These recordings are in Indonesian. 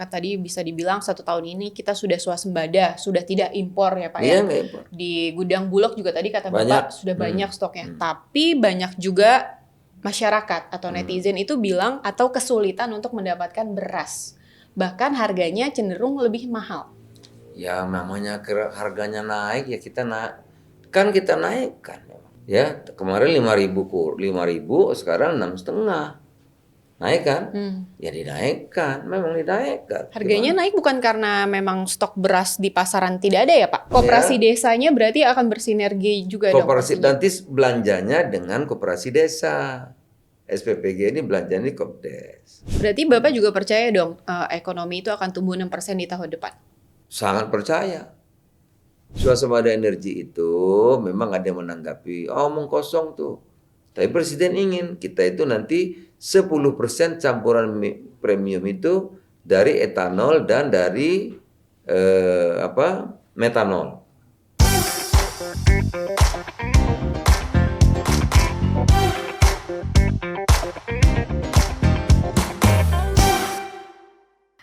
Kan tadi bisa dibilang 1 tahun ini kita sudah swasembada, sudah tidak impor ya Pak Iya, ya. nggak impor. Di gudang Bulog juga tadi kata Banyak. Bapak sudah banyak stoknya. Tapi banyak juga masyarakat atau netizen itu bilang atau kesulitan untuk mendapatkan beras. Bahkan harganya cenderung lebih mahal. Ya namanya harganya naik ya kita kita naikkan. Ya kemarin 5.000 sekarang 6,5. Naik kan? Ya dinaikkan, memang dinaikkan. Harganya naik bukan karena memang stok beras di pasaran tidak ada ya Pak? Koperasi desanya berarti akan bersinergi juga dong Koperasi pastinya. nanti belanjanya dengan koperasi desa. SPPG ini belanjanya di Kopdes. Berarti Bapak juga percaya dong ekonomi itu akan tumbuh 6% di tahun depan? Sangat percaya. Swasembada energi itu memang ada yang menanggapi, omong kosong tuh. Tapi Presiden ingin kita itu nanti 10% campuran premium itu dari etanol dan dari metanol.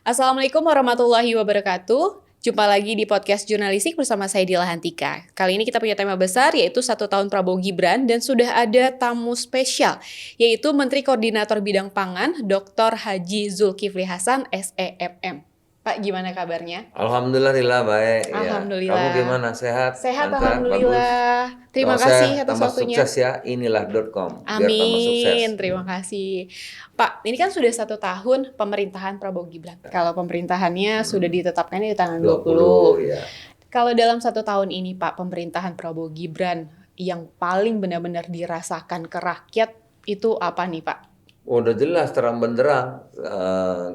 Assalamualaikum warahmatullahi wabarakatuh. Jumpa lagi di podcast jurnalistik bersama saya Dila Hantika. Kali ini kita punya tema besar yaitu 1 tahun Prabowo Gibran dan sudah ada tamu spesial yaitu Menteri Koordinator Bidang Pangan Dr. Haji Zulkifli Hasan SEMM. Pak, gimana kabarnya? Alhamdulillah Dila, baik. Alhamdulillah. Ya. Kamu gimana? Sehat? Sehat, lancar, alhamdulillah. bagus? Terima Kalau kasih saya atas tambah waktunya. sukses ya, inilah.com. Biar tambah sukses. Amin, terima kasih. Pak, ini kan sudah 1 tahun pemerintahan Prabowo Gibran. Kalau pemerintahannya sudah ditetapkan di tanggal 20. Ya. Kalau dalam 1 tahun ini Pak, pemerintahan Prabowo Gibran yang paling benar-benar dirasakan ke rakyat itu apa nih Pak? Udah jelas terang benderang,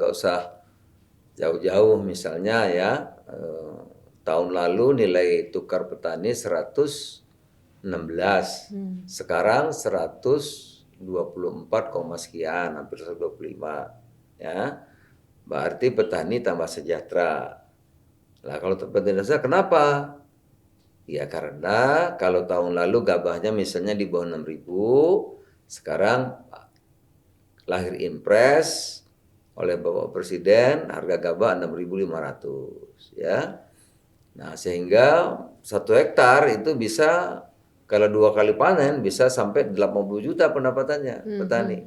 nggak usah jauh-jauh misalnya ya. Tahun lalu nilai tukar petani 116, sekarang 124, sekian, hampir 125 ya. Berarti petani tambah sejahtera. Nah kalau petani sejahtera kenapa? Ya karena kalau tahun lalu gabahnya misalnya di bawah 6.000, sekarang lahir impres oleh Bapak Presiden harga gabah 6.500 ya. Nah, sehingga 1 hektar itu bisa kalau 2 kali panen bisa sampai 80 juta pendapatannya petani.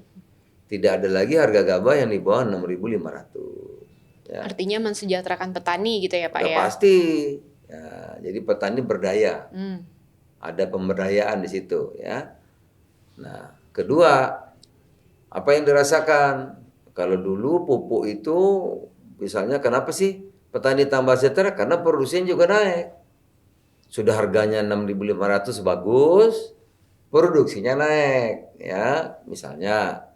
Tidak ada lagi harga gabah yang di bawah 6.500. Ya. Artinya mensejahterakan petani gitu ya Pak Udah ya? pasti. Ya, jadi petani berdaya. Ada pemberdayaan di situ ya. Nah, kedua, apa yang dirasakan? Kalau dulu pupuk itu misalnya kenapa sih petani tambah sejahtera? Karena produksinya juga naik. Sudah harganya 6.500 bagus, produksinya naik ya. Misalnya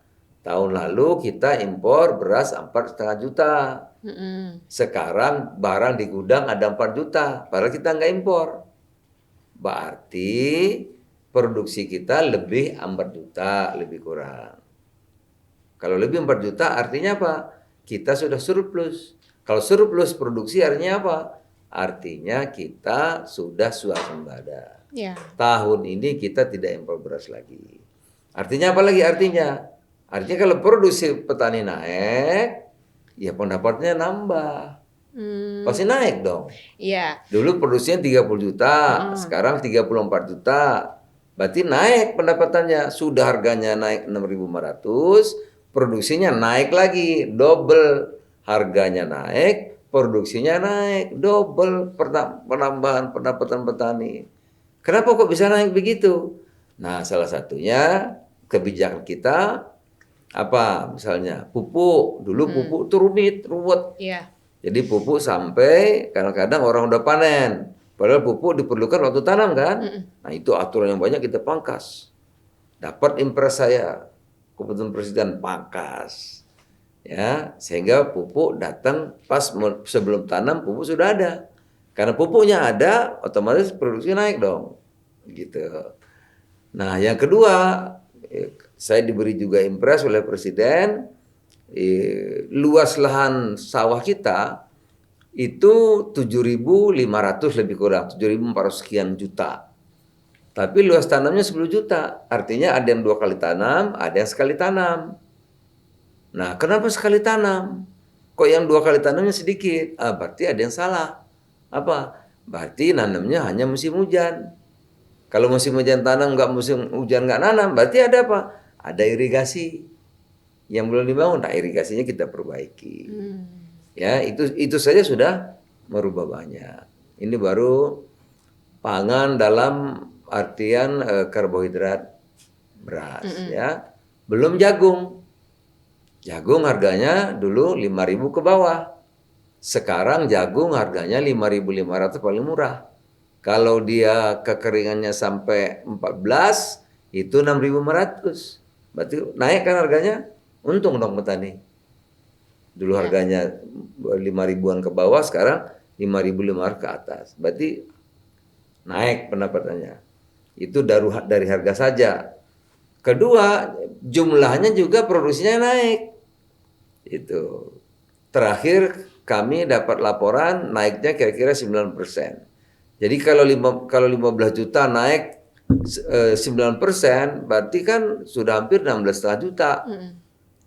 tahun lalu kita impor beras 4,5 juta. Sekarang barang di gudang ada 4 juta, padahal kita nggak impor. Berarti produksi kita lebih 4 juta, lebih kurang. Kalau lebih 4 juta artinya apa? Kita sudah surplus. Kalau surplus produksi artinya apa? Artinya kita sudah swasembada. Ya. Tahun ini kita tidak impor beras lagi. Artinya apa lagi artinya? Artinya kalau produksi petani naik, ya pendapatnya nambah. Pasti naik dong. Iya. Dulu produksinya 30 juta, sekarang 34 juta. Berarti naik pendapatannya. Sudah harganya naik 6.500, produksinya naik lagi, double. Harganya naik, produksinya naik, double penambahan pendapatan petani. Kenapa kok bisa naik begitu? Nah, salah satunya kebijakan kita apa? Misalnya pupuk. Dulu pupuk itu ruwet. Iya. Jadi pupuk sampai kadang-kadang orang udah panen. Padahal pupuk diperlukan waktu tanam kan? Nah, itu aturan yang banyak kita pangkas. Dapat impres saya, keputusan Presiden pangkas. Ya, sehingga pupuk datang pas sebelum tanam pupuk sudah ada. Karena pupuknya ada, otomatis produksi naik dong. Gitu. Nah, yang kedua, saya diberi juga impres oleh Presiden, luas lahan sawah kita itu 7.500 lebih kurang, 7.400 sekian juta. Tapi luas tanamnya 10 juta. Artinya ada yang 2 kali tanam, ada yang sekali tanam. Nah, kenapa sekali tanam? kok yang 2 kali tanamnya sedikit? Berarti ada yang salah. Apa? Berarti nanamnya hanya musim hujan. Kalau musim hujan tanam, nggak musim hujan nggak nanam, berarti ada apa? Ada irigasi yang belum dibangun. Nah, irigasinya kita perbaiki. Ya, itu saja sudah merubah banyak. Ini baru pangan dalam artian karbohidrat beras, ya. Belum jagung. Jagung harganya dulu 5.000 ke bawah. Sekarang jagung harganya 5.500 paling murah. Kalau dia kekeringannya sampai 14, itu 6.500. Berarti naik kan harganya? Untung dong petani. Dulu harganya 5.000-an ke bawah, sekarang 5.500 ke atas. Berarti naik pendapatannya. Itu dari harga saja. Kedua, jumlahnya juga produksinya naik. Itu. Terakhir kami dapat laporan naiknya kira-kira 9%. Jadi kalau 15 juta naik 9%, berarti kan sudah hampir 16,5 juta.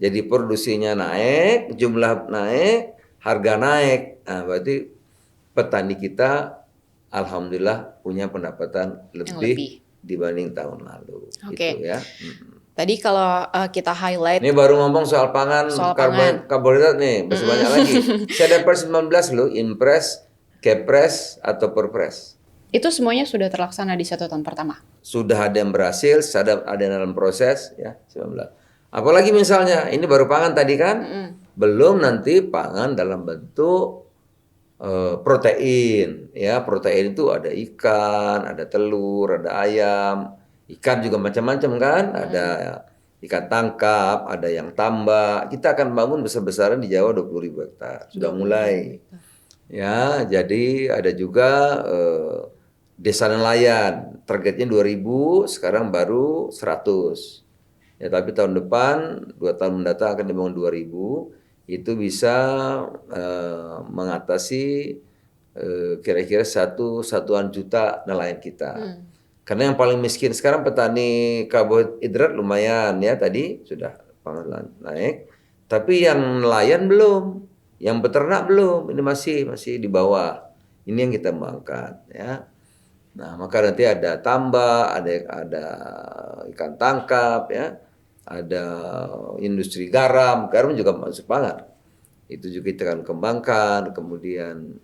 Jadi produksinya naik, jumlah naik, harga naik. Nah, berarti petani kita alhamdulillah punya pendapatan lebih dibanding tahun lalu. Oke. Gitu ya. Tadi kalau kita highlight. Ini baru ngomong soal pangan, karbohidrat nih, masih banyak lagi. Saya dapat 19 loh, Impres, Kepres, atau Perpres. Itu semuanya sudah terlaksana di 1 tahun pertama? Sudah ada yang berhasil, ada yang dalam proses, ya 19. Apalagi misalnya, ini baru pangan tadi kan, belum nanti pangan dalam bentuk protein, ya protein itu ada ikan, ada telur, ada ayam, ikan juga macam-macam kan, ada ikan tangkap, ada yang tambak. Kita akan bangun besar-besaran di Jawa 20.000 hektar, sudah mulai. Ya, jadi ada juga desa nelayan, targetnya 2.000, sekarang baru 100. Ya, tapi tahun depan, 2 tahun mendatang akan dibangun 2.000, itu bisa mengatasi kira-kira 1 juta nelayan kita. Karena yang paling miskin sekarang petani karbohidrat lumayan ya, tadi sudah pangan naik, tapi yang nelayan belum, yang peternak belum, ini masih di bawah. Ini yang kita kembangkan ya. Nah, maka nanti ada tambak, ada ikan tangkap ya. Ada industri garam juga masuk pangan. Itu juga kita akan kembangkan. Kemudian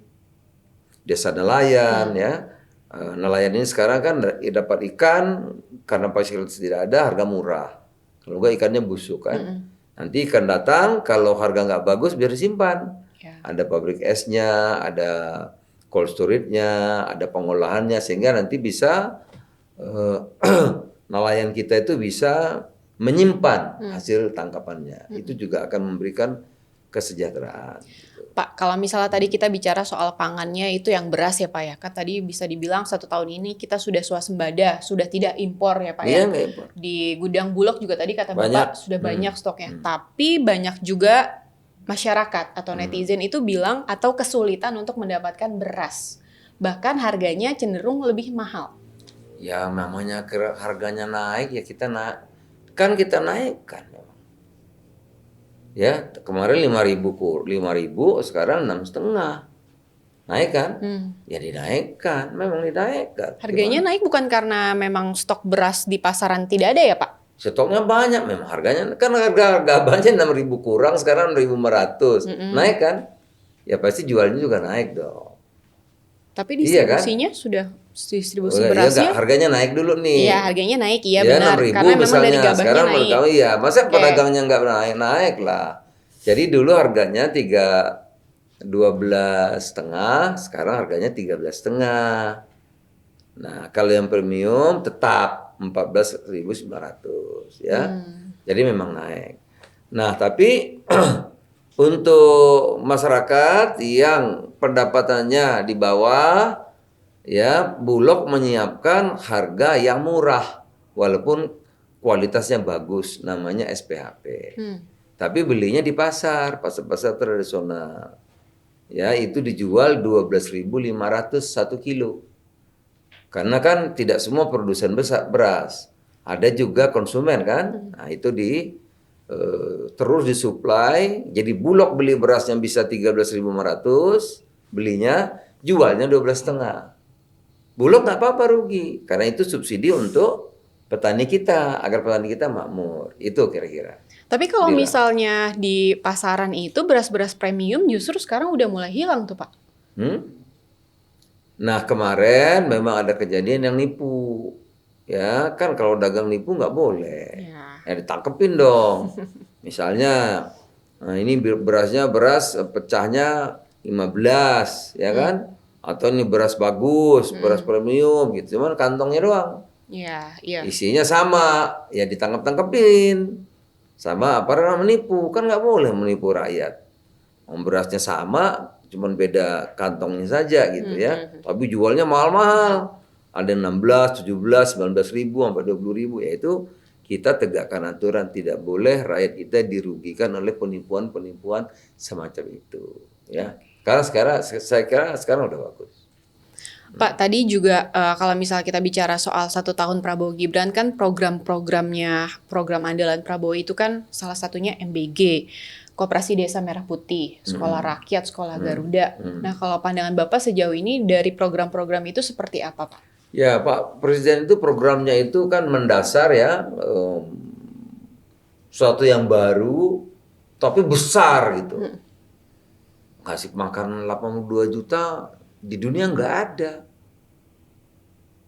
desa nelayan ya. Nelayan ini sekarang kan dapat ikan karena fasilitas tidak ada, harga murah. Kalau enggak ikannya busuk kan. Nanti ikan datang, kalau harga nggak bagus biar disimpan. Ada pabrik esnya, ada cold storage-nya, ada pengolahannya, sehingga nanti bisa nelayan kita itu bisa menyimpan hasil tangkapannya. Itu juga akan memberikan kesejahteraan. Pak, kalau misalnya tadi kita bicara soal pangannya itu yang beras ya Pak ya, kan tadi bisa dibilang 1 tahun ini kita sudah swasembada, sudah tidak impor ya Pak ya. Impor. Di gudang Bulog juga tadi kata Bapak sudah banyak stoknya. Tapi banyak juga masyarakat atau netizen itu bilang atau kesulitan untuk mendapatkan beras. Bahkan harganya cenderung lebih mahal. Ya namanya harganya naik ya kita naikkan. Ya, kemarin 5.000, sekarang 6,5. Naik kan? Ya dinaikkan, memang dinaikkan. Harganya naik bukan karena memang stok beras di pasaran tidak ada ya Pak? Stoknya banyak, memang harganya kan harga gabahnya 6.000 kurang, sekarang 6.500. Naik kan? Ya pasti jualnya juga naik dong. Tapi distribusinya sudah distribusi berasnya. Harganya naik dulu nih. Iya, harganya naik, iya benar. 6.000 karena memang misalnya, dari gabahnya sekarang naik. Iya, masa pedagangnya nggak naik lah. Jadi dulu harganya 12,5, sekarang harganya 13,5. Nah, kalau yang premium tetap 14.900 ya. Jadi memang naik. Nah, tapi untuk masyarakat yang pendapatannya di bawah ya, Bulog menyiapkan harga yang murah walaupun kualitasnya bagus, namanya SPHP. Tapi belinya di pasar tradisional. Ya, itu dijual 12.500 1 kilo. Karena kan tidak semua produsen beras. Ada juga konsumen kan. Nah, itu terus disuplai, jadi Bulog beli berasnya bisa 13.500 belinya, jualnya 12,5. Bulog nggak apa-apa rugi, karena itu subsidi untuk petani kita, agar petani kita makmur. Itu kira-kira. Tapi kalau Dila. misalnya di pasaran itu beras-beras premium justru sekarang udah mulai hilang tuh Pak. Nah kemarin memang ada kejadian yang nipu. Ya kan kalau dagang nipu nggak boleh. Ya ditangkepin dong. Misalnya, nah ini berasnya beras pecahnya 15, ya kan? Atau ini beras bagus, beras premium gitu. Cuman kantongnya doang. Iya, iya. Isinya sama, ya ditangkap-tangkepin. Sama apa namanya menipu, kan nggak boleh menipu rakyat. Berasnya sama, cuman beda kantongnya saja gitu ya. Tapi jualnya mahal-mahal. Ada 16, 17, 19 ribu sampai 20 ribu. Yaitu kita tegakkan aturan, tidak boleh rakyat kita dirugikan oleh penipuan-penipuan semacam itu. Ya, karena sekarang saya kira sekarang udah bagus. Pak, tadi juga kalau misalnya kita bicara soal 1 tahun Prabowo Gibran kan program andalan Prabowo itu kan salah satunya MBG, Koperasi Desa Merah Putih, Sekolah Rakyat, Sekolah Garuda. Nah, kalau pandangan Bapak sejauh ini dari program-program itu seperti apa, Pak? Ya, Pak Presiden itu programnya itu kan mendasar ya, suatu yang baru tapi besar gitu. Kasih makan 82 juta di dunia nggak ada.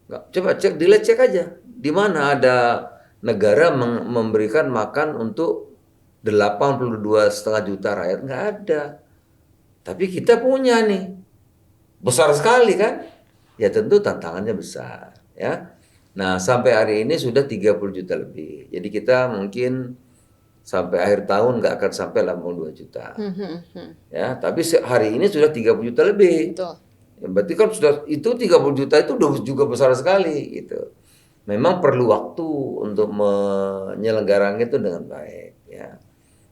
Nggak, coba cek, cek aja. Di mana ada negara memberikan makan untuk 82,5 juta rakyat? Nggak ada. Tapi kita punya nih. Besar sekali kan? Ya tentu tantangannya besar. Ya. Nah sampai hari ini sudah 30 juta lebih. Jadi kita mungkin sampai akhir tahun nggak akan sampai 82 juta. Ya, tapi hari ini sudah 30 juta lebih. Betul. Ya, berarti kan sudah itu 30 juta itu juga besar sekali gitu. Memang perlu waktu untuk menyelenggaranya itu dengan baik ya.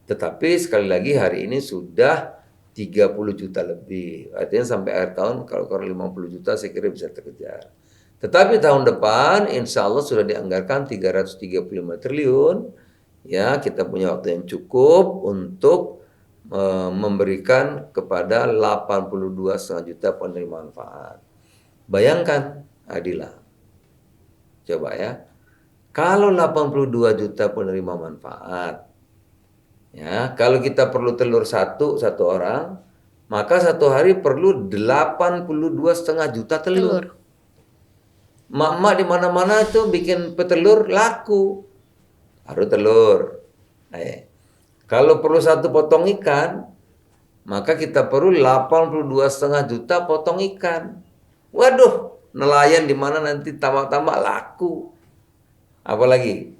Tetapi sekali lagi hari ini sudah 30 juta lebih. Artinya sampai akhir tahun kalau kurang 50 juta saya kira bisa terkejar. Tetapi tahun depan insya Allah sudah dianggarkan 335 triliun. Ya, kita punya waktu yang cukup untuk memberikan kepada 82,5 juta penerima manfaat. Bayangkan, Adila. Coba ya. Kalau 82 juta penerima manfaat, ya, kalau kita perlu telur satu orang, maka satu hari perlu 82,5 juta telur. Mak-mak di mana-mana tuh bikin petelur laku. Harus telur. Kalau perlu satu potong ikan, maka kita perlu 82,5 juta potong ikan. Waduh, nelayan di mana nanti tambah-tambah laku. Apalagi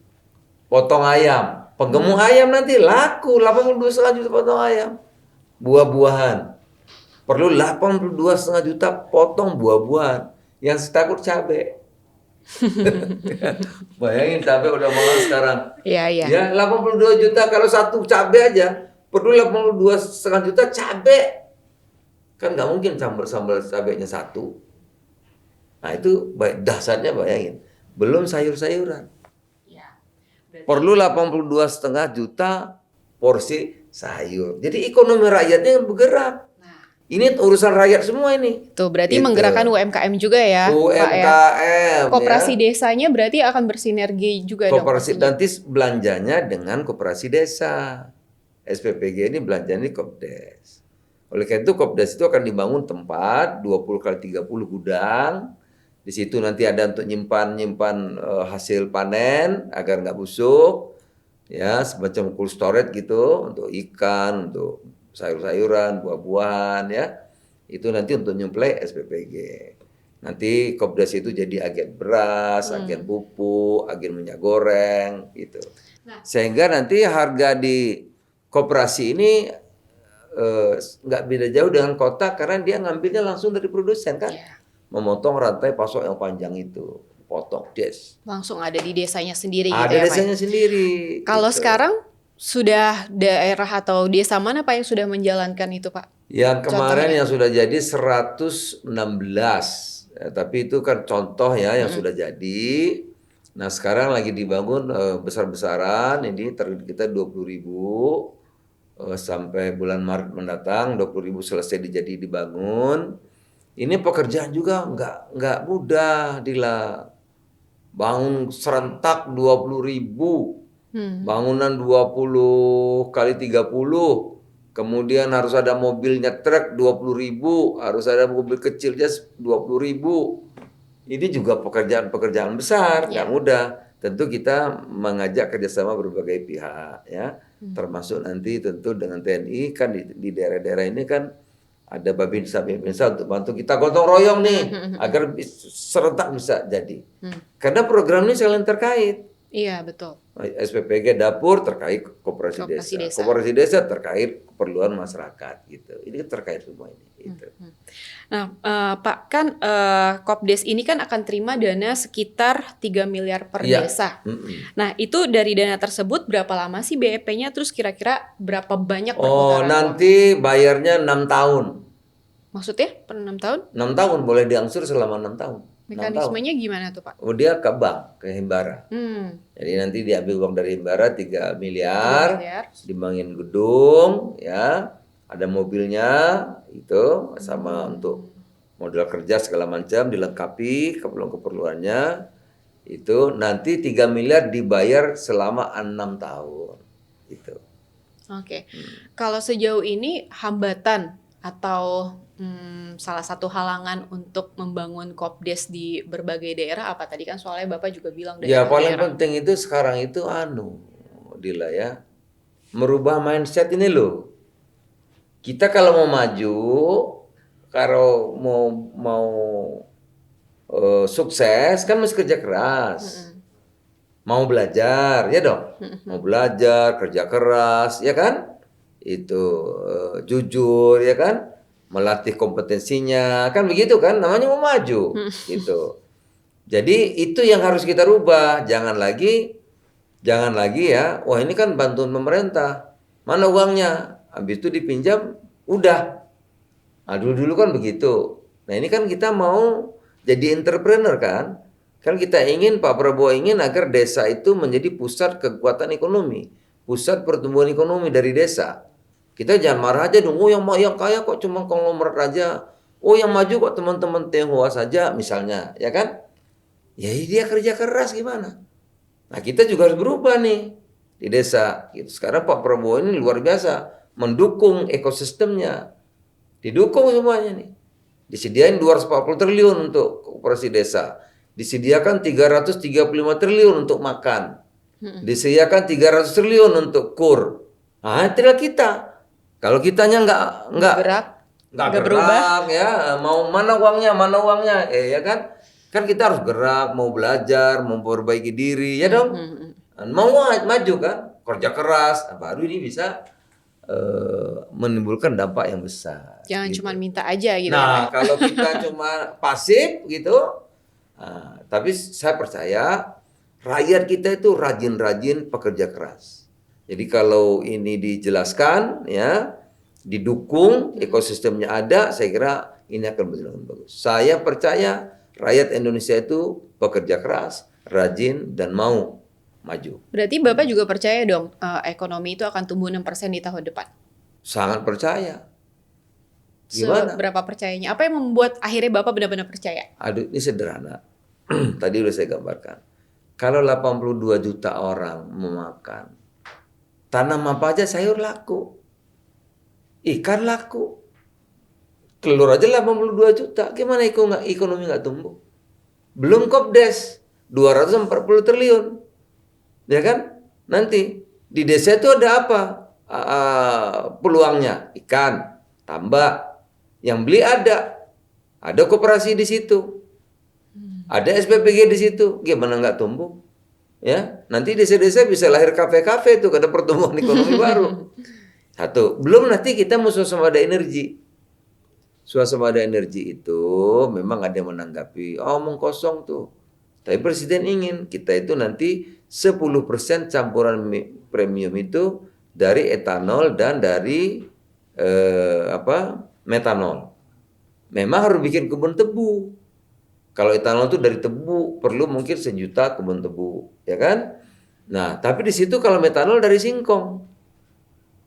potong ayam, penggemuk ayam nanti laku 82,5 juta potong ayam. Buah-buahan perlu 82,5 juta potong buah-buahan. Yang takut cabai. Bayangin cabai udah mahal sekarang. Iya. Ya 82 juta kalau satu cabai aja perlu 82,5 juta cabai. Kan nggak mungkin sambal cabainya satu. Nah itu dasarnya bayangin. Belum sayur-sayuran. Perlu 82,5 juta porsi sayur. Jadi ekonomi rakyatnya bergerak. Ini urusan rakyat semua ini. Tuh berarti menggerakkan UMKM juga ya, Pak ya. Koperasi desanya berarti akan bersinergi juga dong. Koperasi nanti belanjanya dengan koperasi desa. SPPG ini belanjanya di Kopdes. Oleh karena itu Kopdes itu akan dibangun tempat 20 kali 30 gudang. Di situ nanti ada untuk nyimpan hasil panen agar nggak busuk. Ya, semacam cold storage gitu untuk ikan, untuk sayur-sayuran, buah-buahan ya. Itu nanti untuk nyuplai SPPG. Nanti Kopdes itu jadi agen beras, agen pupuk, agen minyak goreng gitu. Sehingga nanti harga di koperasi ini nggak beda jauh dengan kota karena dia ngambilnya langsung dari produsen kan. Memotong rantai pasok yang panjang itu. Potong des. Langsung ada di desanya sendiri ada gitu ya, Pak. Ada desanya sendiri. Kalau gitu. sekarang sudah daerah atau desa mana Pak yang sudah menjalankan itu Pak? Yang kemarin yang sudah jadi 116. Ya, tapi itu kan contoh ya yang sudah jadi. Nah sekarang lagi dibangun besar-besaran, ini target kita 20.000 sampai bulan Maret mendatang 20.000 selesai dibangun. Ini pekerjaan juga nggak mudah, Dila. Bangun serentak 20.000, bangunan 20 kali 30, kemudian harus ada mobilnya truk 20.000, harus ada mobil kecilnya 20.000. Ini juga pekerjaan besar, nggak mudah. Tentu kita mengajak kerjasama berbagai pihak, ya, termasuk nanti tentu dengan TNI kan di daerah-daerah ini kan ada babinsa untuk bantu kita gotong royong nih agar serentak bisa jadi. Karena program ini saling terkait. Iya, betul. SPPG dapur terkait koperasi desa. Koperasi desa terkait keperluan masyarakat gitu. Ini terkait semua ini. Gitu. Nah, Pak, kan Kopdes ini kan akan terima dana sekitar 3 miliar per desa. Nah, itu dari dana tersebut berapa lama sih BEP-nya? Terus kira-kira berapa banyak perputaran nanti bayarnya 6 tahun. Maksudnya per 6 tahun? 6 tahun boleh diangsur selama 6 tahun. Mekanismenya gimana tuh, Pak? Dia ke bank, ke Himbara. Jadi nanti diambil uang dari Himbara 3 miliar, dibangun gedung, ya, ada mobilnya, itu sama untuk modal kerja segala macam, dilengkapi keperluan-keperluannya, itu nanti 3 miliar dibayar selama 6 tahun. Gitu. Oke. Kalau sejauh ini hambatan atau salah satu halangan untuk membangun Kopdes di berbagai daerah apa? Tadi kan soalnya Bapak juga bilang ya paling penting itu sekarang itu Dila ya, merubah mindset ini loh. Kita kalau mau maju, kalau mau sukses kan mesti kerja keras. Mau belajar, ya dong. Mau belajar, kerja keras, ya kan? Itu jujur, ya kan? Melatih kompetensinya, kan begitu kan? Namanya mau maju, gitu. Jadi itu yang harus kita rubah. Jangan lagi ya. Wah ini kan bantuan pemerintah, mana uangnya? Habis itu dipinjam, udah. Nah dulu kan begitu. Nah ini kan kita mau jadi entrepreneur kan? Kan kita ingin, Pak Prabowo ingin agar desa itu menjadi pusat kekuatan ekonomi, pusat pertumbuhan ekonomi dari desa. Kita jangan marah aja dong, oh yang kaya kok cuma konglomerat aja. Oh yang maju kok teman-teman Tionghoa saja misalnya, ya kan? Ya dia kerja keras gimana? Nah kita juga harus berubah nih di desa. Gitu. Sekarang Pak Prabowo ini luar biasa, mendukung ekosistemnya. Didukung semuanya nih. Disediain 240 triliun untuk koperasi desa. Disediakan 335 triliun untuk makan. Disediakan 300 triliun untuk kur. Nah, tinggal kita. Kalau kitanya nggak berubah, ya mau mana uangnya, ya kan? Kan kita harus gerak, mau belajar, mau memperbaiki diri, ya dong. Mau maju kan, kerja keras, baru ini bisa menimbulkan dampak yang besar. Jangan cuma minta aja gitu. Nah, kalau kita cuma pasif gitu, tapi saya percaya rakyat kita itu rajin-rajin pekerja keras. Jadi kalau ini dijelaskan, ya, didukung, ekosistemnya ada, saya kira ini akan berjalan bagus. Saya percaya rakyat Indonesia itu pekerja keras, rajin, dan mau maju. Berarti Bapak juga percaya dong ekonomi itu akan tumbuh 6% di tahun depan? Sangat percaya. Gimana? Seberapa percayanya? Apa yang membuat akhirnya Bapak benar-benar percaya? Aduh, ini sederhana. Tadi udah saya gambarkan. Kalau 82 juta orang memakan, tanam apa aja sayur laku, ikan laku, telur aja 82 juta. Gimana ekonomi nggak tumbuh? Belum Kopdes 240 triliun, ya kan? Nanti di desa itu ada apa? Peluangnya ikan, tambak, yang beli ada koperasi di situ, ada SPPG di situ. Gimana nggak tumbuh? Ya, nanti desa-desa bisa lahir kafe-kafe itu, ada pertumbuhan ekonomi baru. Satu, belum nanti kita mau swasembada energi. Swasembada energi itu memang ada yang menanggapi, omong kosong tuh. Tapi Presiden ingin kita itu nanti 10% campuran premium itu dari etanol dan dari metanol. Memang harus bikin kebun tebu. Kalau etanol itu dari tebu, perlu mungkin 1 juta kebun tebu, ya kan? Nah, tapi di situ kalau metanol dari singkong.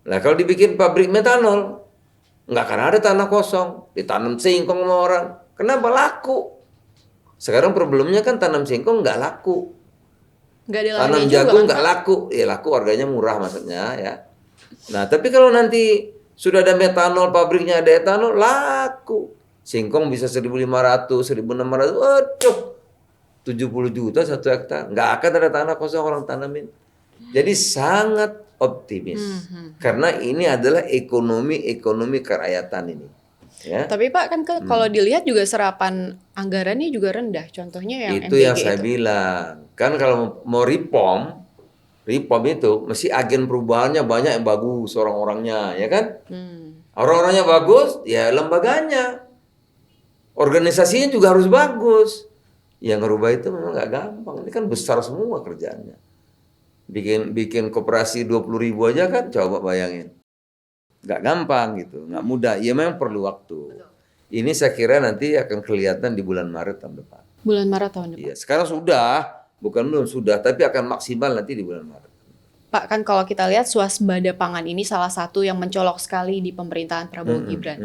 Nah, kalau dibikin pabrik metanol, nggak akan ada tanah kosong, ditanam singkong sama orang. Kenapa laku? Sekarang problemnya kan tanam singkong nggak laku, Nggak ada tanam lahannya juga jagung kan, nggak Pak? laku, ya laku harganya murah maksudnya ya. Nah, tapi kalau nanti sudah ada metanol, pabriknya ada etanol, laku. Singkong bisa 1.500, 1.600, waduh, 70 juta 1 hektar. Nggak akan ada tanah kosong orang tanamin. Jadi sangat optimis. Karena ini adalah ekonomi kerakyatan ini. Ya. Tapi Pak kan kalau dilihat juga serapan anggarannya juga rendah. Contohnya yang Itu yang MBG saya itu. bilang. Kan kalau mau reform itu mesti agen perubahannya banyak yang bagus orang-orangnya, ya kan? Orang-orangnya bagus, ya lembaganya. Organisasinya juga harus bagus. Yang ngerubah itu memang nggak gampang. Ini kan besar semua kerjaannya. Bikin koperasi 20.000 aja kan, coba bayangin. Nggak gampang gitu, nggak mudah. Ya memang perlu waktu. Ini saya kira nanti akan kelihatan di bulan Maret tahun depan. Bulan Maret tahun depan. Iya, sekarang sudah, bukan belum sudah, tapi akan maksimal nanti di bulan Maret. Pak, kan kalau kita lihat swasembada pangan ini salah satu yang mencolok sekali di pemerintahan Prabowo Gibran.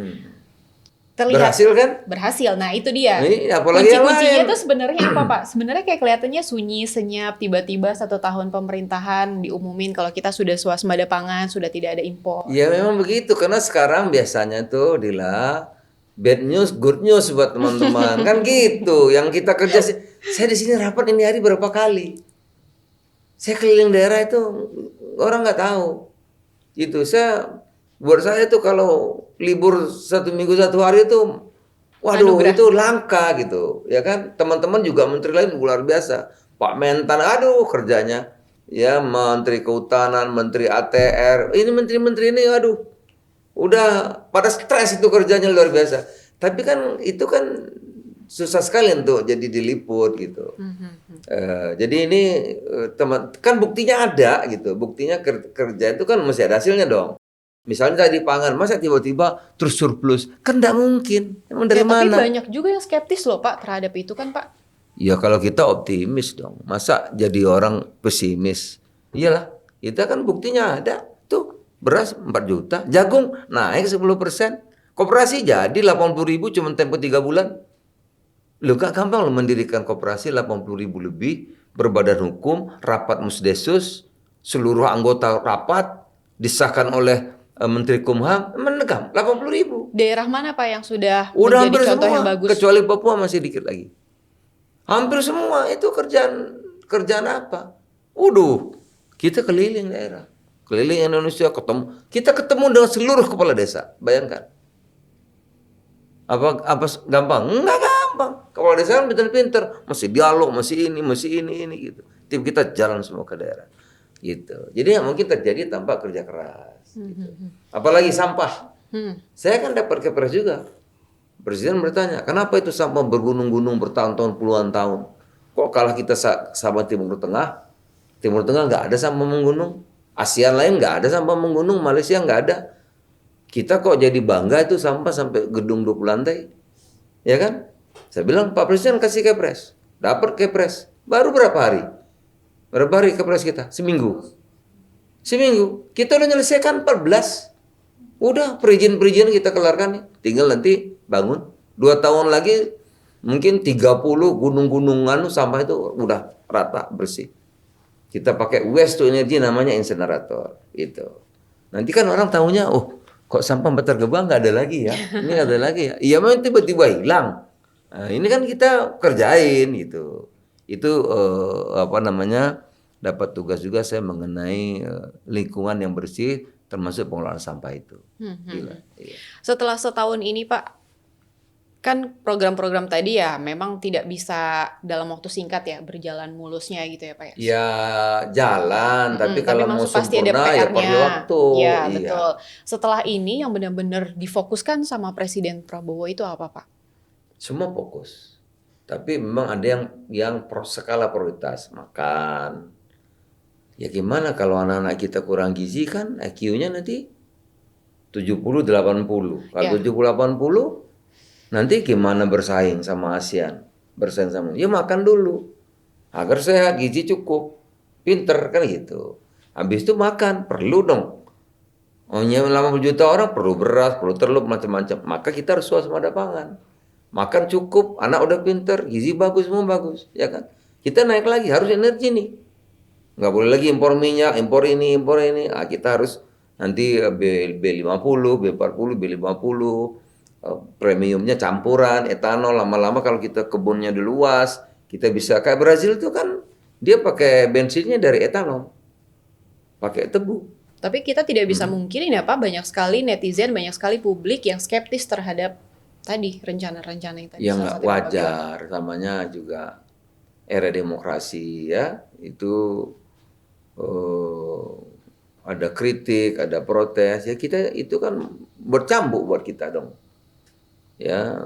Terlihat Berhasil kan? berhasil. Nah, itu dia. Ini apalagi yang Kunci-kuncinya lain. itu sebenarnya apa, Pak? Sebenarnya kayak kelihatannya sunyi, senyap, tiba-tiba 1 tahun pemerintahan diumumin kalau kita sudah swasembada pangan, sudah tidak ada impor. Ya memang begitu, karena sekarang biasanya tuh Dila, bad news, good news buat teman-teman. Kan gitu, yang kita kerja, saya di sini rapat ini hari berapa kali. Saya keliling daerah itu, orang nggak tahu. Itu buat saya tuh kalau libur 1 minggu 1 hari itu, waduh Anugerah. itu langka gitu, ya kan? Teman-teman juga menteri lain luar biasa. Pak Mentan, aduh kerjanya, ya Menteri Kehutanan, Menteri ATR, ini menteri-menteri ini, aduh, udah pada stres itu kerjanya luar biasa. Tapi kan itu kan susah sekali untuk jadi diliput gitu. Jadi ini teman kan buktinya ada gitu, buktinya kerja itu kan masih ada hasilnya dong. Misalnya tadi pangan, masa tiba-tiba terus surplus? Kan tidak mungkin. Emang dari Tapi mana? banyak juga yang skeptis loh, Pak, terhadap itu kan, Pak. Ya kalau kita optimis dong. Masa jadi orang pesimis? Iyalah, kita kan buktinya ada. Tuh, beras 4 juta, jagung naik 10%. Koperasi jadi 80.000 cuma tempo 3 bulan. Lu gak gampang lo mendirikan koperasi 80.000 lebih, berbadan hukum, rapat musdesus, seluruh anggota rapat, disahkan oleh Menteri Kumham, menegam 80.000. Daerah mana, Pak, yang sudah Udah menjadi hampir contoh semua, yang bagus? kecuali Papua masih dikit lagi. Hampir semua itu kerjaan apa? Waduh, kita keliling daerah, keliling Indonesia, kita ketemu dengan seluruh kepala desa. Bayangkan, apa gampang? Enggak gampang. Kepala desa kan pinter-pinter, masih dialog, masih ini gitu. Tim kita jalan semua ke daerah, gitu. Jadi yang mungkin terjadi tanpa kerja keras. Gitu. Apalagi sampah. Saya kan dapat kepres juga. Presiden bertanya, kenapa itu sampah bergunung-gunung bertahun-tahun puluhan tahun? Kok kalah kita sama Timur Tengah? Timur Tengah nggak ada sampah menggunung. ASEAN lain nggak ada sampah menggunung. Malaysia nggak ada. Kita kok jadi bangga itu sampah sampai gedung 20 lantai. Ya kan? Saya bilang, Pak Presiden kasih kepres. Dapat kepres. Baru berapa hari? Berapa hari kepres kita? Seminggu. Kita udah menyelesaikan 14. Udah perizinan kita kelarkan nih. Tinggal nanti bangun. 2 tahun lagi mungkin 30 gunung-gunungan sampah itu udah rata bersih. Kita pakai waste to energy namanya insenerator itu. Nanti kan orang tahunya, oh kok sampah Bantar Gebang nggak ada lagi ya? Ini ada lagi ya? Iya memang tiba-tiba hilang. Nah, ini kan kita kerjain gitu. Itu dapat tugas juga saya mengenai lingkungan yang bersih termasuk pengelolaan sampah itu. Gila, iya. Setelah setahun ini, Pak, kan program-program tadi ya memang tidak bisa dalam waktu singkat ya berjalan mulusnya gitu ya, Pak ya? Ya jalan, tapi kalau mau maksud pasti ada sempurna ya PR-nya. perlu waktu. Ya, Iya. betul. Setelah ini yang benar-benar difokuskan sama Presiden Prabowo itu apa, Pak? Semua fokus. Tapi memang ada yang skala prioritas. Makan. Ya gimana kalau anak-anak kita kurang gizi kan IQ-nya nanti 70-80. Kalau Ya. 70-80 nanti gimana bersaing sama ASEAN? bersaing sama. Ya makan dulu agar sehat, gizi cukup, pinter kan gitu. Habis itu makan, perlu dong. Oh, 80 juta orang perlu beras, perlu telur, macam-macam. Maka kita harus swasembada pangan. Makan cukup, anak udah pinter, gizi bagus, semua bagus, ya kan? Kita naik lagi, harus energi nih. Nggak boleh lagi impor minyak, impor ini, impor ini. Ah, kita harus nanti B50, B40, B50, premiumnya campuran, etanol. Lama-lama kalau kita kebunnya udah luas, kita bisa kayak Brazil tuh kan, dia pakai bensinnya dari etanol, pakai tebu. Tapi kita tidak bisa mungkinin ya Pak, banyak sekali netizen, banyak sekali publik yang skeptis terhadap tadi rencana-rencana yang tadi. Ya salah nggak satu yang Bapak bilang. wajar, namanya juga era demokrasi ya, itu eh, ada kritik, ada protes, ya kita itu kan bercambuk buat kita dong. Ya,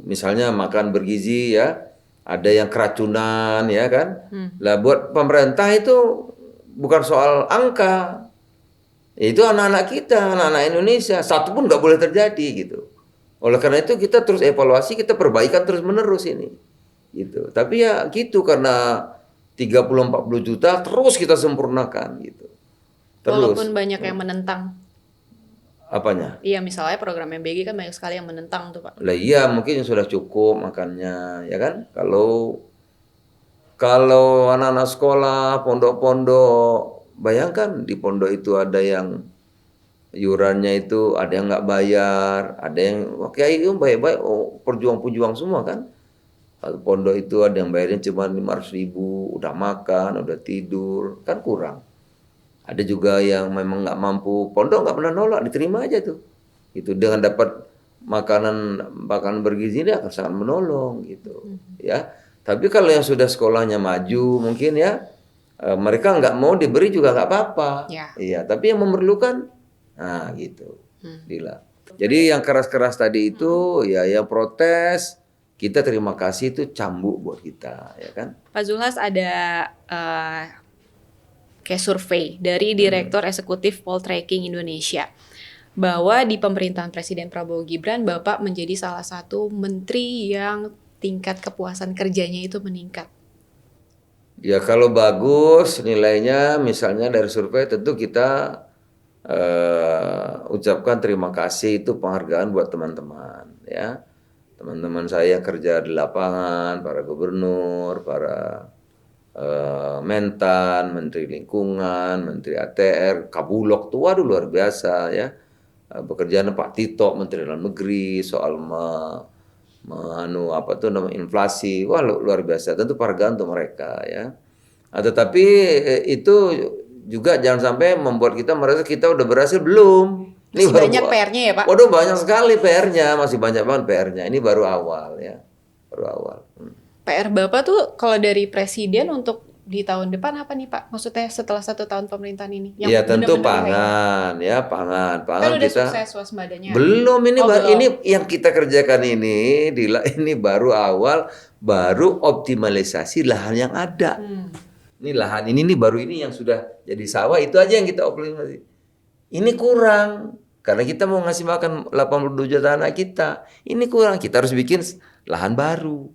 misalnya makan bergizi ya, ada yang keracunan ya kan. Lah buat pemerintah itu bukan soal angka, itu anak-anak kita, anak-anak Indonesia, satu pun nggak boleh terjadi gitu. Oleh karena itu kita terus evaluasi, kita perbaikan terus menerus ini, gitu. Tapi ya gitu karena 30-40 juta terus kita sempurnakan gitu. Walaupun Terus banyak yang menentang. apanya? Iya, misalnya program MBG kan banyak sekali yang menentang tuh Pak. Lah iya mungkin sudah cukup makannya, ya kan? Kalau anak-anak sekolah, pondok-pondok, bayangkan di pondok itu ada yang iurannya itu ada yang nggak bayar, ada yang kiai itu baik-baik, oh, perjuang-perjuang semua kan. Kalau pondok itu ada yang bayarin cuma 500.000, udah makan, udah tidur, kan kurang. Ada juga yang memang nggak mampu, pondok nggak pernah nolak, diterima aja tuh. Itu dengan dapat makanan makanan bergizi ini akan sangat menolong gitu, ya. Tapi kalau yang sudah sekolahnya maju mungkin ya mereka nggak mau diberi juga nggak apa-apa, Ya. iya. Tapi yang memerlukan, nah gitu, Dila. Jadi yang keras-keras tadi itu ya yang protes kita terima kasih itu cambuk buat kita, ya kan? Pak Zulhas ada kayak survei dari Direktur Eksekutif Poltreking Indonesia bahwa di pemerintahan Presiden Prabowo Gibran Bapak menjadi salah satu menteri yang tingkat kepuasan kerjanya itu meningkat. Ya kalau bagus nilainya misalnya dari survei tentu kita ucapkan terima kasih, itu penghargaan buat teman-teman ya. Teman-teman saya kerja di lapangan, para gubernur, para mentan, menteri lingkungan, menteri ATR, Kabulok tuh waduh luar biasa ya. Pekerjaan Pak Tito, Menteri Dalam Negeri, soal apa tuh nama inflasi, wah luar biasa. Tentu penghargaan untuk mereka ya. Tetapi itu juga jangan sampai membuat kita merasa kita udah berhasil, belum. Ini Masih banyak PR-nya ya Pak? Waduh banyak sekali PR-nya, masih banyak banget PR-nya. Ini baru awal ya, baru awal. PR Bapak tuh kalau dari Presiden untuk di tahun depan apa nih Pak? Maksudnya setelah 1 tahun pemerintahan ini? Yang Ya tentu benar-benar pangan, ya pangan kan udah kita. sukses waspadanya. Belum ini Oh, belum. ini yang kita kerjakan ini, ini baru awal, baru optimalisasi lahan yang ada. Ini lahan ini nih baru ini yang sudah jadi sawah, itu aja yang kita optimalisasi. Ini kurang karena kita mau ngasih makan 82 juta anak kita. Ini kurang, kita harus bikin lahan baru.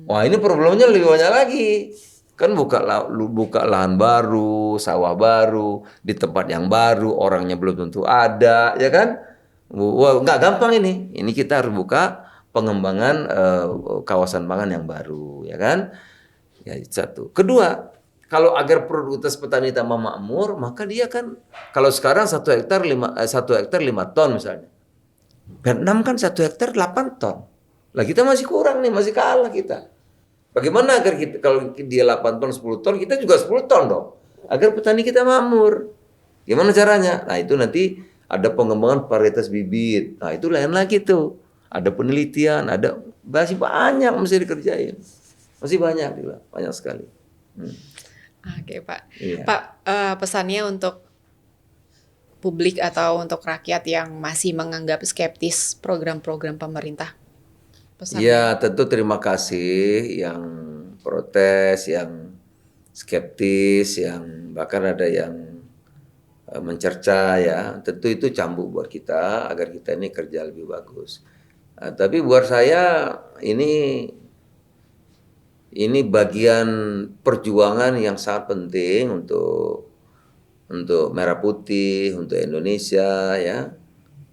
Wah, ini problemnya lebih banyak lagi. Kan buka lahan baru, sawah baru, di tempat yang baru, orangnya belum tentu ada, ya kan? Wah, nggak gampang ini. Ini kita harus buka pengembangan kawasan pangan yang baru, ya kan? Ya, satu. Kedua, kalau agar produktivitas petani tambah makmur, maka dia kan kalau sekarang 1 hektar 5 ton misalnya. Vietnam kan 1 hektar 8 ton. Lah kita masih kurang nih, masih kalah kita. Bagaimana agar kita, kalau dia 8 ton, 10 ton, kita juga 10 ton dong. Agar petani kita makmur. Gimana caranya? Nah itu nanti ada pengembangan varietas bibit. Nah itu lain lagi tuh. Ada penelitian, masih banyak mesti dikerjain. Masih banyak juga, banyak sekali. Oke Pak. Iya. Pak, pesannya untuk publik atau untuk rakyat yang masih menganggap skeptis program-program pemerintah? Pesannya. Ya tentu terima kasih yang protes, yang skeptis, yang bahkan ada yang mencerca ya. Tentu itu cambuk buat kita agar kita ini kerja lebih bagus. Tapi buat saya ini ini bagian perjuangan yang sangat penting untuk Merah Putih, untuk Indonesia ya.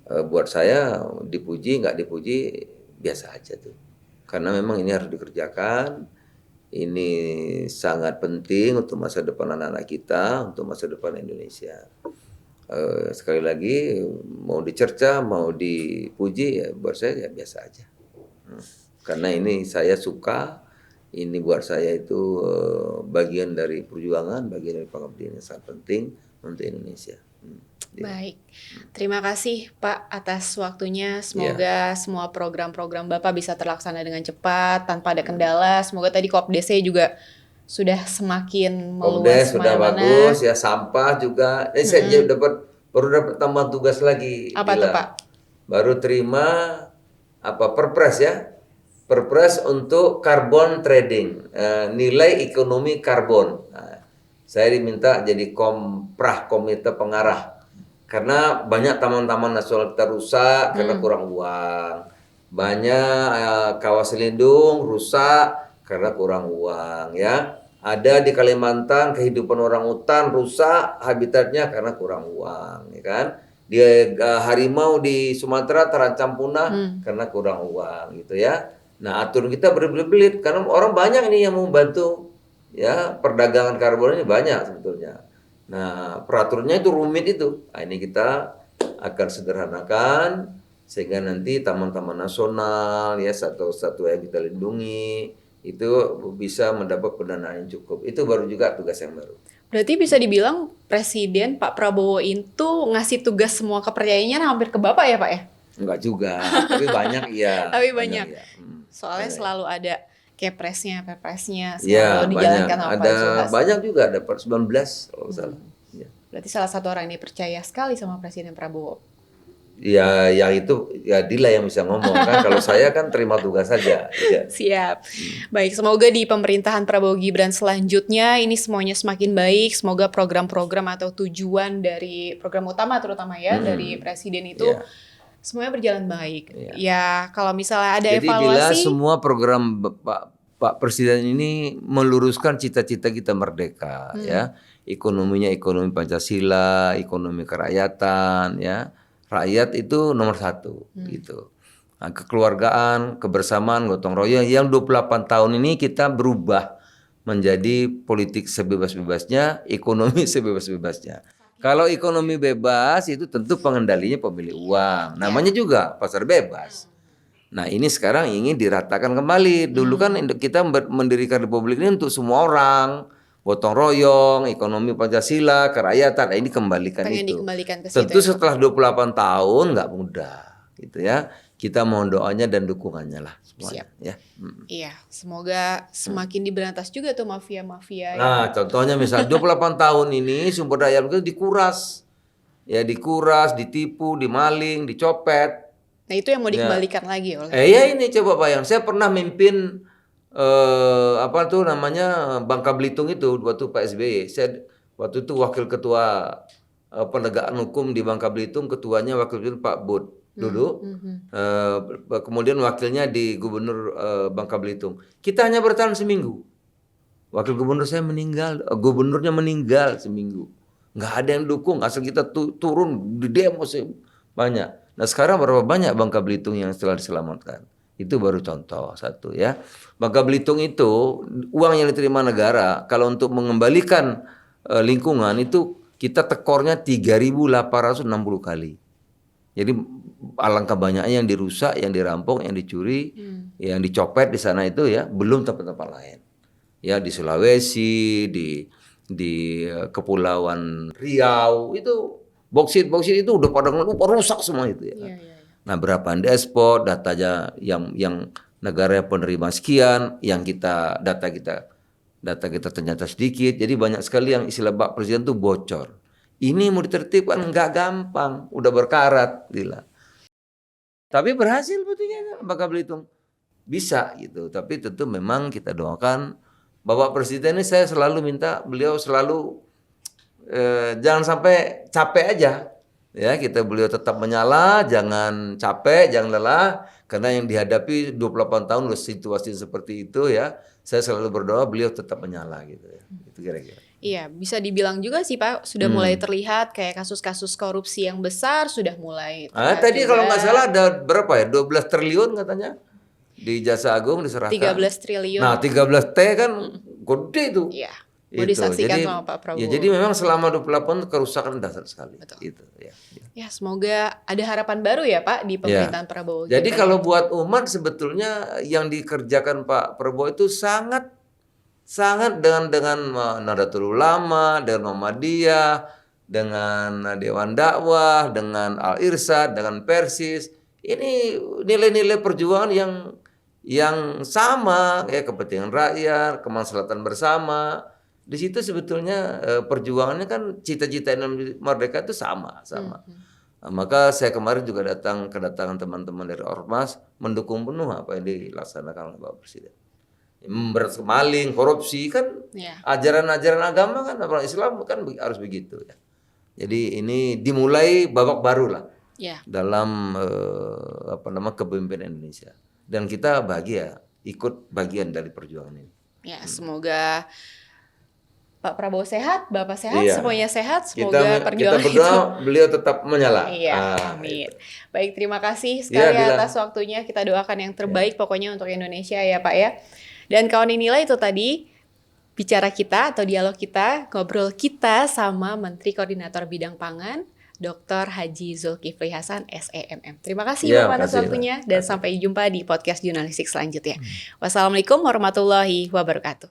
Buat saya dipuji nggak dipuji biasa aja tuh. Karena memang ini harus dikerjakan. Ini sangat penting untuk masa depan anak-anak kita, untuk masa depan Indonesia. Sekali lagi mau dicerca, mau dipuji ya buat saya ya biasa aja. Karena ini saya suka, ini buat saya itu bagian dari perjuangan, bagian dari pengabdian yang sangat penting untuk Indonesia. Baik, terima kasih Pak atas waktunya. Semoga semua program-program Bapak bisa terlaksana dengan cepat, tanpa ada kendala. Semoga tadi Kopdesnya juga sudah semakin meluas sudah bagus ya, sampah juga. Saya baru dapat tambahan tugas lagi. Apa tuh Pak? Baru terima Perpres ya. Perpres untuk carbon trading, nilai ekonomi karbon. Nah, saya diminta jadi komite pengarah. Karena banyak taman-taman nasional kita rusak karena kurang uang. Banyak kawasan lindung rusak karena kurang uang ya. Ada di Kalimantan kehidupan orang hutan rusak habitatnya karena kurang uang, ya kan? Harimau di Sumatera terancam punah karena kurang uang gitu ya. Nah, aturan kita berbelit-belit karena orang banyak nih yang mau bantu ya, perdagangan karbon ini banyak sebetulnya. Nah, peraturannya itu rumit itu. Nah, ini kita akan sederhanakan sehingga nanti taman-taman nasional ya satu-satu yang kita lindungi itu bisa mendapat pendanaan yang cukup. Itu baru juga tugas yang baru. Berarti bisa dibilang Presiden Pak Prabowo itu ngasih tugas semua kepercayaannya hampir ke Bapak ya Pak ya? Enggak juga, tapi banyak iya. Tapi banyak. Ya. Soalnya selalu ada Kepresnya, Perpresnya ya, selalu dijalankan sama Pak ada Zulhas. banyak juga, ada 19 kalau salah. Ya. Berarti salah satu orang yang dipercaya sekali sama Presiden Prabowo. Ya, yang itu ya Dila yang bisa ngomong kan. Kalau saya kan terima tugas saja. Ya. Siap. Baik, semoga di pemerintahan Prabowo Gibran selanjutnya ini semuanya semakin baik. Semoga program-program atau tujuan dari program utama terutama ya dari Presiden itu semuanya berjalan baik. Ya, kalau misalnya ada Jadi evaluasi. bila semua program Pak Presiden ini meluruskan cita-cita kita merdeka, ya, ekonominya ekonomi Pancasila, ekonomi kerakyatan, ya, rakyat itu nomor satu, gitu. Nah, kekeluargaan, kebersamaan, gotong royong yang 28 tahun ini kita berubah menjadi politik sebebas-bebasnya, ekonomi sebebas-bebasnya. Kalau ekonomi bebas itu tentu pengendalinya pemilik uang. Namanya juga pasar bebas. Nah, ini sekarang ingin diratakan kembali. Dulu kan kita mendirikan republik ini untuk semua orang. Gotong royong, ekonomi Pancasila, kerakyatan. Nah, ini kembalikan pengen itu. dikembalikan ke Tentu situ. setelah 28 tahun nggak mudah, gitu ya. Kita mohon doanya dan dukungannya lah semuanya. Ya. Iya, semoga semakin diberantas juga tuh mafia-mafia. Nah, contohnya misalnya 28 tahun ini sumber daya itu dikuras. Ya, dikuras, ditipu, dimaling, dicopet. Nah, itu yang mau dikembalikan lagi oleh. Ya ini coba bayang, saya pernah mimpin apa tuh namanya Bangka Belitung itu waktu Pak SBY. Saya waktu itu wakil ketua penegakan hukum di Bangka Belitung, ketuanya wakil ketua Pak Bud dulu. Kemudian wakilnya di Gubernur Bangka Belitung. Kita hanya bertahan seminggu. Wakil gubernur saya meninggal, gubernurnya meninggal seminggu. Nggak ada yang dukung, asal kita turun di demo banyak. Nah, sekarang berapa banyak Bangka Belitung yang setelah diselamatkan? Itu baru contoh satu ya. Bangka Belitung itu uang yang diterima negara kalau untuk mengembalikan lingkungan itu kita tekornya 3.860 kali. Jadi alangkah banyaknya yang dirusak, yang dirampok, yang dicuri, yang dicopet di sana itu ya, belum tempat-tempat lain. Ya di Sulawesi, di Kepulauan Riau itu boksit itu udah pada rusak semua itu ya. Nah, berapa yang diekspor, datanya yang negara penerima sekian, yang data kita ternyata sedikit. Jadi banyak sekali yang istilah Pak Presiden tuh bocor. Ini mau ditertibkan nggak gampang, udah berkarat, gila. Tapi berhasil betulnya Bangka Belitung. Bisa gitu, tapi tentu memang kita doakan Bapak Presiden ini saya selalu minta beliau selalu jangan sampai capek aja. Ya, beliau tetap menyala, jangan capek, jangan lelah karena yang dihadapi 28 tahun situasi seperti itu ya. saya selalu berdoa beliau tetap menyala gitu ya. Itu kira-kira. Iya, bisa dibilang juga sih Pak, sudah mulai terlihat kayak kasus-kasus korupsi yang besar sudah mulai terlihat Tadi juga. kalau nggak salah ada berapa ya? 12 triliun katanya di Jasa Agung diserahkan. 13 triliun. Nah, 13T kan gede tuh. Iya, mau Itu. disaksikan Jadi, sama Pak Prabowo. ya jadi memang selama 28 kerusakan dasar sekali. Betul. Itu ya. Ya, semoga ada harapan baru ya Pak di pemerintahan Prabowo. Jadi Gibran. kalau buat umat sebetulnya yang dikerjakan Pak Prabowo itu sangat dengan Nahdlatul Ulama, dengan Muhammadiyah, dengan Dewan Dakwah, dengan Al Irsyad, dengan Persis. Ini nilai-nilai perjuangan yang sama, ya, kepentingan rakyat, kemaslahatan bersama. Di situ sebetulnya perjuangannya kan cita-cita Indonesia merdeka itu sama. Nah, maka saya kemarin juga kedatangan teman-teman dari Ormas mendukung penuh apa yang dilaksanakan oleh Bapak Presiden. Memberantas maling, korupsi kan ajaran-ajaran agama kan orang Islam kan harus begitu ya. Jadi ini dimulai babak baru lah dalam kepemimpinan Indonesia dan kita bahagia ikut bagian dari perjuangan ini. Ya, semoga Pak Prabowo sehat, Bapak sehat, semuanya sehat. Semoga kita perjuangan berdoa beliau tetap menyala. Iya, amin. Baik, terima kasih sekali atas waktunya. Kita doakan yang terbaik pokoknya untuk Indonesia ya Pak ya. Dan kawan inilah itu tadi bicara kita atau dialog kita, ngobrol kita sama Menteri Koordinator Bidang Pangan, Dr. Haji Zulkifli Hasan, SEMM. Terima kasih Bapak atas waktunya dan sampai jumpa di podcast jurnalistik selanjutnya. Wassalamualaikum warahmatullahi wabarakatuh.